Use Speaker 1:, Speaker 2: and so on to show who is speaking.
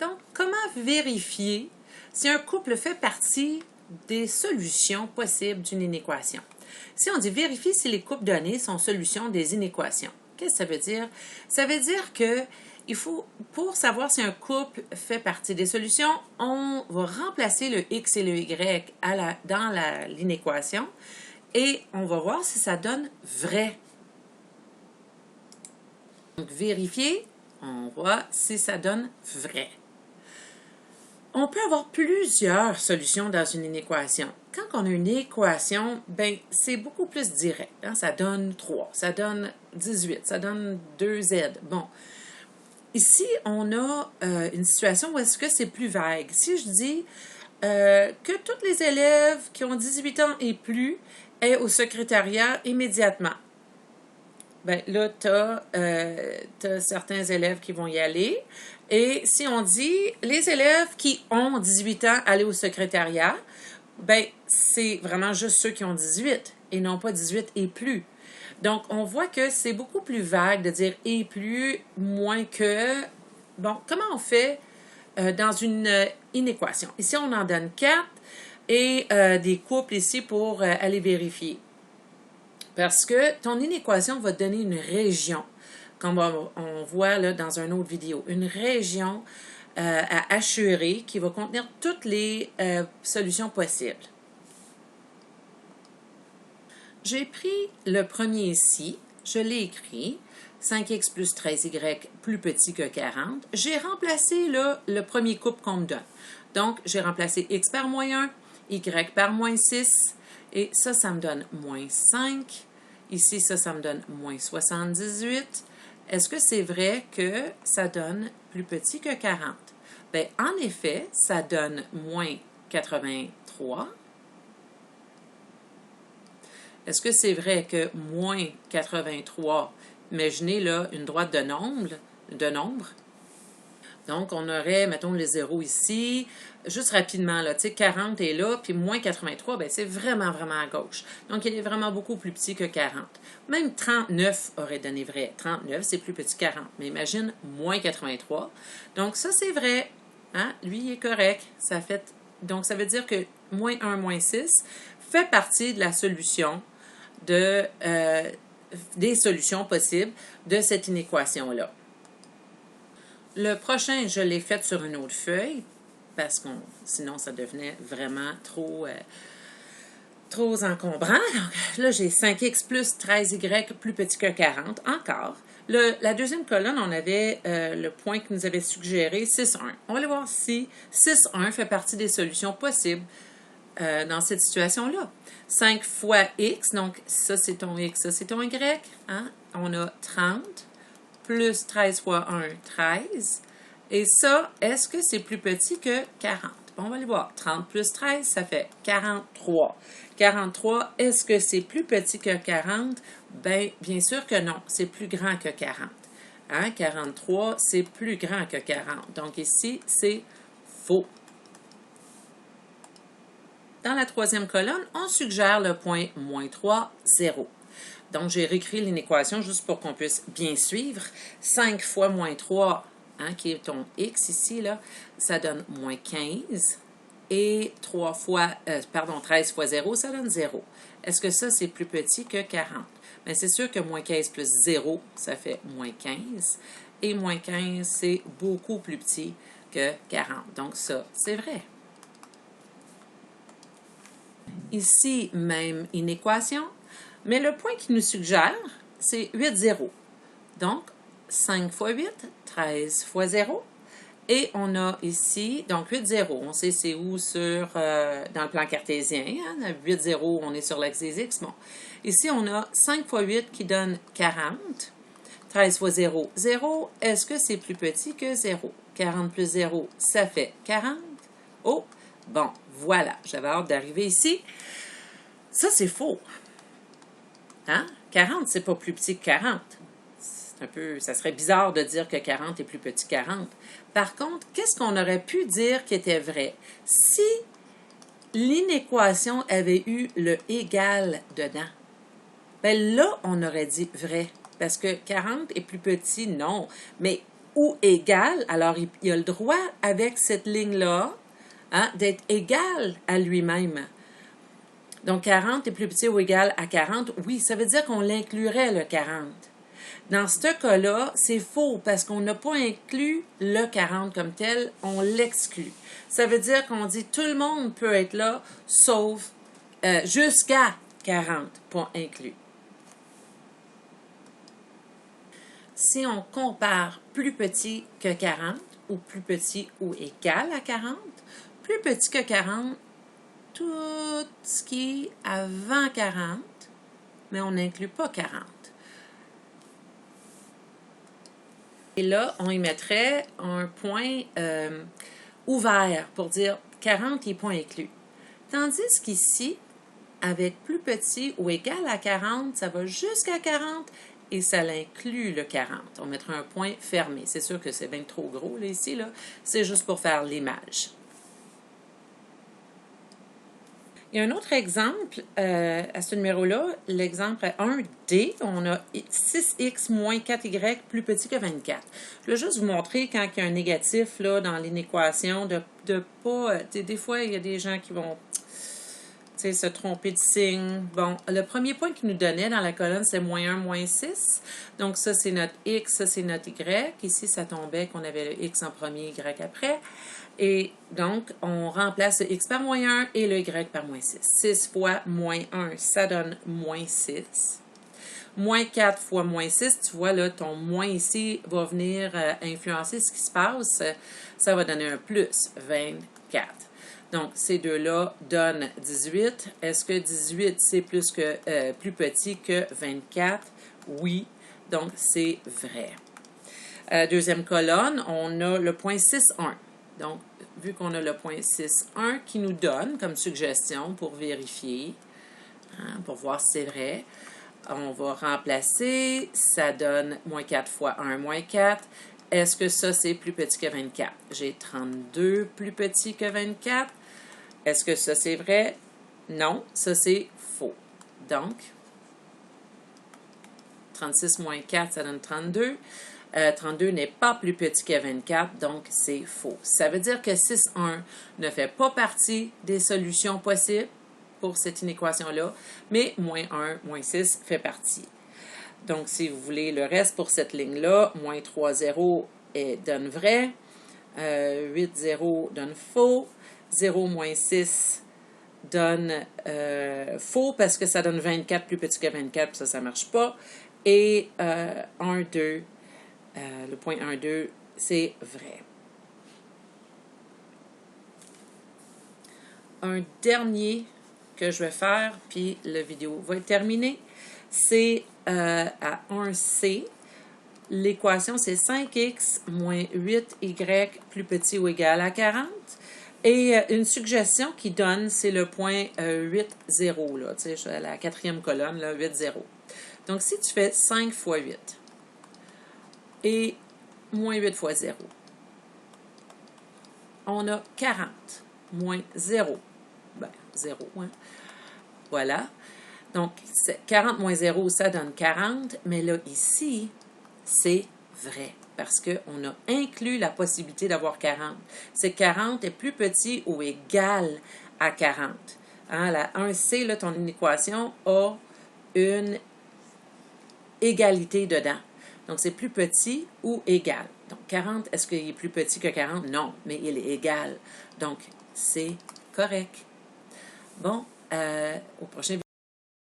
Speaker 1: Donc, comment vérifier si un couple fait partie des solutions possibles d'une inéquation? Si on dit vérifier si les couples donnés sont solutions des inéquations, qu'est-ce que ça veut dire? Ça veut dire que il faut, pour savoir si un couple fait partie des solutions, on va remplacer le X et le Y dans l'inéquation et on va voir si ça donne vrai. Donc, vérifier, on voit si ça donne vrai. On peut avoir plusieurs solutions dans une inéquation. Quand on a une équation, ben, c'est beaucoup plus direct. Hein? Ça donne 3, ça donne 18, ça donne 2Z. Bon. Ici, on a une situation où est-ce que c'est plus vague. Si je dis que tous les élèves qui ont 18 ans et plus aient au secrétariat immédiatement, ben là, tu as certains élèves qui vont y aller. Et si on dit les élèves qui ont 18 ans aller au secrétariat, ben c'est vraiment juste ceux qui ont 18 et non pas 18 et plus. Donc, on voit que c'est beaucoup plus vague de dire et plus, moins que. Bon, comment on fait dans une inéquation? Ici, on en donne 4 et des couples ici pour aller vérifier. Parce que ton inéquation va te donner une région, comme on voit là dans une autre vidéo, une région à assurer qui va contenir toutes les solutions possibles. J'ai pris le premier ici, je l'ai écrit, 5x plus 13y plus petit que 40. J'ai remplacé là, le premier couple qu'on me donne. Donc, j'ai remplacé x par moins 1, y par moins 6, et ça me donne moins 5. Ici, ça me donne moins 78. Est-ce que c'est vrai que ça donne plus petit que 40? Bien, en effet, ça donne moins 83. Est-ce que c'est vrai que moins 83, imaginez là une droite de nombres. Donc, on aurait, mettons, le 0 ici. Juste rapidement, là, tu sais, 40 est là, puis moins 83, bien, c'est vraiment, vraiment à gauche. Donc, il est vraiment beaucoup plus petit que 40. Même 39 aurait donné vrai. 39, c'est plus petit que 40. Mais imagine, moins 83. Donc, ça, c'est vrai. Hein? Lui, il est correct. Donc, ça veut dire que moins 1, moins 6 fait partie de la solution des solutions possibles de cette inéquation-là. Le prochain, je l'ai fait sur une autre feuille, parce que sinon, ça devenait vraiment trop encombrant. Donc, là, j'ai 5x plus 13y plus petit que 40, encore. La deuxième colonne, on avait le point que nous avait suggéré, 6,1. On va aller voir si 6,1 fait partie des solutions possibles dans cette situation-là. 5 fois x, donc ça c'est ton x, ça c'est ton y. Hein? On a 30 plus 13 fois 1, 13. Et ça, est-ce que c'est plus petit que 40? Bon, on va aller voir. 30 plus 13, ça fait 43. 43, est-ce que c'est plus petit que 40? Bien sûr que non, c'est plus grand que 40. Hein? 43, c'est plus grand que 40. Donc ici, c'est faux. Dans la troisième colonne, on suggère le point moins 3, 0. Donc, j'ai réécrit l'inéquation juste pour qu'on puisse bien suivre. 5 fois moins 3, hein, qui est ton x ici, là, ça donne moins 15. Et 13 fois 0, ça donne 0. Est-ce que ça, c'est plus petit que 40? Bien, c'est sûr que moins 15 plus 0, ça fait moins 15. Et moins 15, c'est beaucoup plus petit que 40. Donc, ça, c'est vrai. Ici, même inéquation, mais le point qui nous suggère, c'est 8, 0. Donc, 5 fois 8, 13 fois 0. Et on a ici, donc 8, 0. On sait c'est où dans le plan cartésien. Hein? 8, 0, on est sur l'axe des x. Bon. Ici, on a 5 fois 8 qui donne 40. 13 fois 0, 0. Est-ce que c'est plus petit que 0? 40 plus 0, ça fait 40. Oh! Bon, voilà, j'avais hâte d'arriver ici. Ça, c'est faux. Hein? 40, c'est pas plus petit que 40. Ça serait bizarre de dire que 40 est plus petit que 40. Par contre, qu'est-ce qu'on aurait pu dire qui était vrai? Si l'inéquation avait eu le égal dedans, bien là, on aurait dit vrai. Parce que 40 est plus petit, non. Mais ou égal, alors il a le droit avec cette ligne-là hein, d'être égal à lui-même. Donc 40 est plus petit ou égal à 40, oui, ça veut dire qu'on l'inclurait le 40. Dans ce cas-là, c'est faux parce qu'on n'a pas inclus le 40 comme tel, on l'exclut. Ça veut dire qu'on dit tout le monde peut être là, sauf jusqu'à 40, pas inclus. Si on compare plus petit que 40 ou plus petit ou égal à 40, plus petit que 40, tout ce qui est avant 40, mais on n'inclut pas 40. Et là, on y mettrait un point ouvert pour dire 40 n'est pas inclus. Tandis qu'ici, avec plus petit ou égal à 40, ça va jusqu'à 40 et ça l'inclut le 40. On mettra un point fermé. C'est sûr que c'est bien trop gros là, ici. Là. C'est juste pour faire l'image. Il y a un autre exemple à ce numéro-là, l'exemple 1D, on a 6x moins 4y plus petit que 24. Je vais juste vous montrer quand il y a un négatif là, dans l'inéquation, de pas... Des fois, il y a des gens qui vont se tromper de signe. Bon, le premier point qu'il nous donnait dans la colonne, c'est moins 1, moins 6. Donc ça, c'est notre x, ça, c'est notre y. Ici, ça tombait qu'on avait le x en premier, y après. Et donc, on remplace le x par moins 1 et le y par moins 6. 6 fois moins 1, ça donne moins 6. Moins 4 fois moins 6, tu vois, là, ton moins ici va venir influencer ce qui se passe. Ça va donner un plus, 24. Donc, ces deux-là donnent 18. Est-ce que 18, c'est plus petit que 24? Oui. Donc, c'est vrai. Deuxième colonne, on a le point 6,1. Donc, vu qu'on a le point 6,1 qui nous donne comme suggestion pour vérifier, hein, pour voir si c'est vrai, on va remplacer, ça donne moins 4 fois 1, moins 4. Est-ce que ça, c'est plus petit que 24? J'ai 32 plus petit que 24. Est-ce que ça, c'est vrai? Non, ça, c'est faux. Donc, 36 moins 4, ça donne 32. 32 n'est pas plus petit que 24, donc c'est faux. Ça veut dire que 6,1 ne fait pas partie des solutions possibles pour cette inéquation-là, mais moins 1, moins 6 fait partie. Donc, si vous voulez le reste pour cette ligne-là, moins 3, 0 donne vrai, 8, 0 donne faux, 0, moins 6 donne faux parce que ça donne 24 plus petit que 24, puis ça ne marche pas. Et 1, 2, le point 1, 2, c'est vrai. Un dernier que je vais faire, puis la vidéo va être terminée, c'est à 1C. L'équation, c'est 5x moins 8y plus petit ou égal à 40. Et une suggestion qui donne, c'est le point 8, 0, là, tu sais, la quatrième colonne, là, 8, 0. Donc, si tu fais 5 fois 8 et moins 8 fois 0, on a 40 moins 0. Ben, 0, hein. Voilà. Donc, 40 moins 0, ça donne 40, mais là, ici, c'est vrai, parce qu'on a inclus la possibilité d'avoir 40. C'est 40 est plus petit ou égal à 40. Hein, la 1C, là, ton équation a une égalité dedans. Donc, c'est plus petit ou égal. Donc, 40, est-ce qu'il est plus petit que 40? Non, mais il est égal. Donc, c'est correct. Bon, au prochain vidéo.